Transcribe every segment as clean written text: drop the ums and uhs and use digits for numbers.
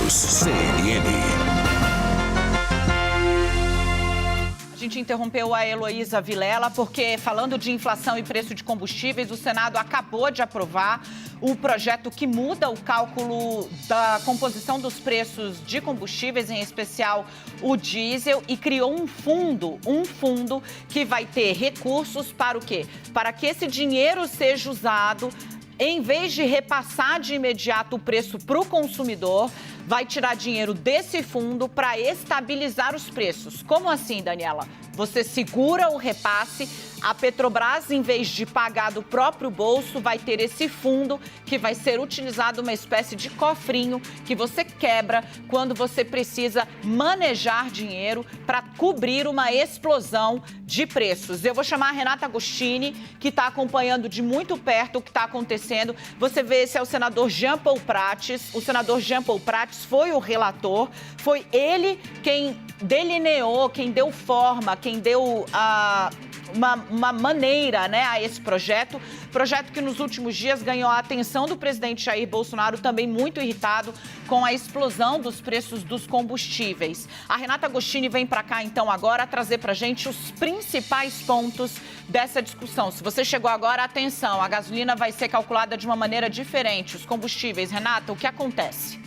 News CNN. A gente interrompeu a Heloísa Vilela porque, falando de inflação e preço de combustíveis, o Senado acabou de aprovar o projeto que muda o cálculo da composição dos preços de combustíveis, em especial o diesel, e criou um fundo que vai ter recursos para o quê? Para que esse dinheiro seja usado, em vez de repassar de imediato o preço para o consumidor, vai tirar dinheiro desse fundo para estabilizar os preços. Como assim, Daniela? Você segura o repasse, a Petrobras, em vez de pagar do próprio bolso, vai ter esse fundo que vai ser utilizado, uma espécie de cofrinho que você quebra quando você precisa manejar dinheiro para cobrir uma explosão de preços. Eu vou chamar a Renata Agostini, que está acompanhando de muito perto o que está acontecendo. Você vê, esse é o senador Jean Paul Prates. O senador Jean Paul Prates foi o relator, foi ele quem delineou, quem deu forma, quem deu uma maneira, né, a esse projeto que nos últimos dias ganhou a atenção do presidente Jair Bolsonaro, também muito irritado com a explosão dos preços dos combustíveis. A Renata Agostini vem para cá, então, agora trazer para a gente os principais pontos dessa discussão. Se você chegou agora, atenção, a gasolina vai ser calculada de uma maneira diferente, os combustíveis. Renata, o que acontece?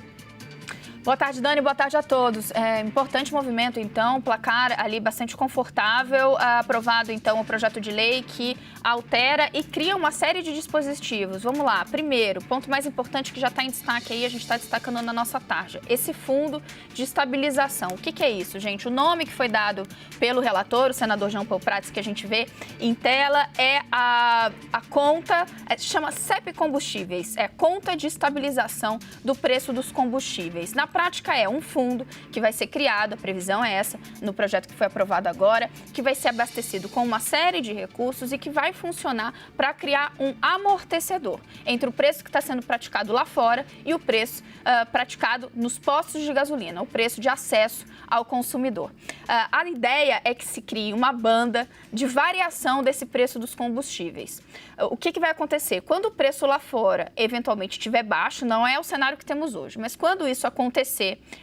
Boa tarde, Dani. Boa tarde a todos. Importante movimento, então, placar ali bastante confortável. Aprovado, então, o projeto de lei que altera e cria uma série de dispositivos. Vamos lá. Primeiro, ponto mais importante que já está em destaque aí, a gente está destacando na nossa tarja. Esse fundo de estabilização. O que é isso, gente? O nome que foi dado pelo relator, o senador Jean Paul Prates, que a gente vê em tela, é a conta, chama CEP Combustíveis, é Conta de Estabilização do Preço dos Combustíveis. Na prática é um fundo que vai ser criado, a previsão é essa, no projeto que foi aprovado agora, que vai ser abastecido com uma série de recursos e que vai funcionar para criar um amortecedor entre o preço que está sendo praticado lá fora e o preço praticado nos postos de gasolina, o preço de acesso ao consumidor. A ideia é que se crie uma banda de variação desse preço dos combustíveis. O que vai acontecer? Quando o preço lá fora eventualmente estiver baixo, não é o cenário que temos hoje, mas quando isso acontecer,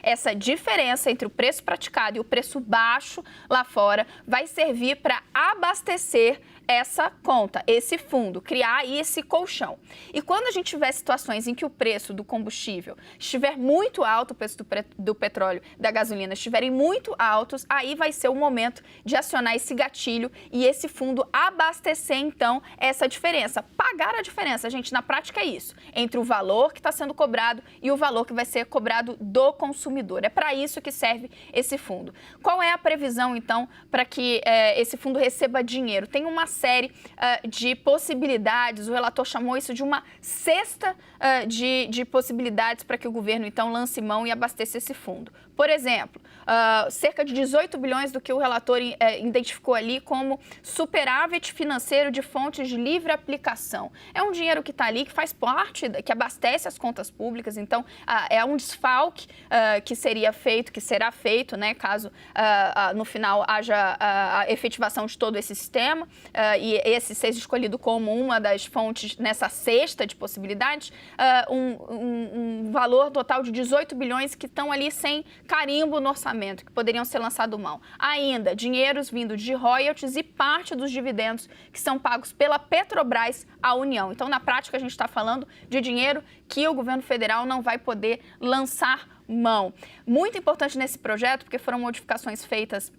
essa diferença entre o preço praticado e o preço baixo lá fora vai servir para abastecer essa conta, esse fundo, criar aí esse colchão. E quando a gente tiver situações em que o preço do combustível estiver muito alto, o preço do petróleo, da gasolina estiverem muito altos, aí vai ser o momento de acionar esse gatilho e esse fundo abastecer, então, essa diferença. Pagar a diferença, gente, na prática é isso, entre o valor que está sendo cobrado e o valor que vai ser cobrado do consumidor. É para isso que serve esse fundo. Qual é a previsão, então, para que esse fundo receba dinheiro? Tem uma série de possibilidades, o relator chamou isso de uma cesta de possibilidades para que o governo, então, lance mão e abasteça esse fundo. Por exemplo, cerca de 18 bilhões do que o relator identificou ali como superávit financeiro de fontes de livre aplicação. É um dinheiro que está ali, que faz parte, que abastece as contas públicas, então é um desfalque que seria feito, que será feito, né, caso no final haja a efetivação de todo esse sistema, e esse seja escolhido como uma das fontes nessa cesta de possibilidades, um valor total de 18 bilhões que estão ali sem carimbo no orçamento, que poderiam ser lançados mão. Ainda, dinheiros vindo de royalties e parte dos dividendos que são pagos pela Petrobras à União. Então, na prática, a gente está falando de dinheiro que o governo federal não vai poder lançar mão. Muito importante nesse projeto, porque foram modificações feitas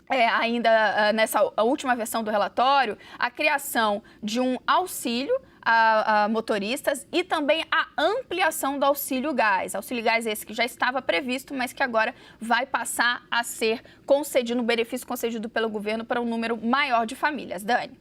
ainda nessa última versão do relatório, a criação de um auxílio a motoristas e também a ampliação do auxílio gás. Auxílio gás esse que já estava previsto, mas que agora vai passar a ser concedido, um benefício concedido pelo governo para um número maior de famílias. Dani.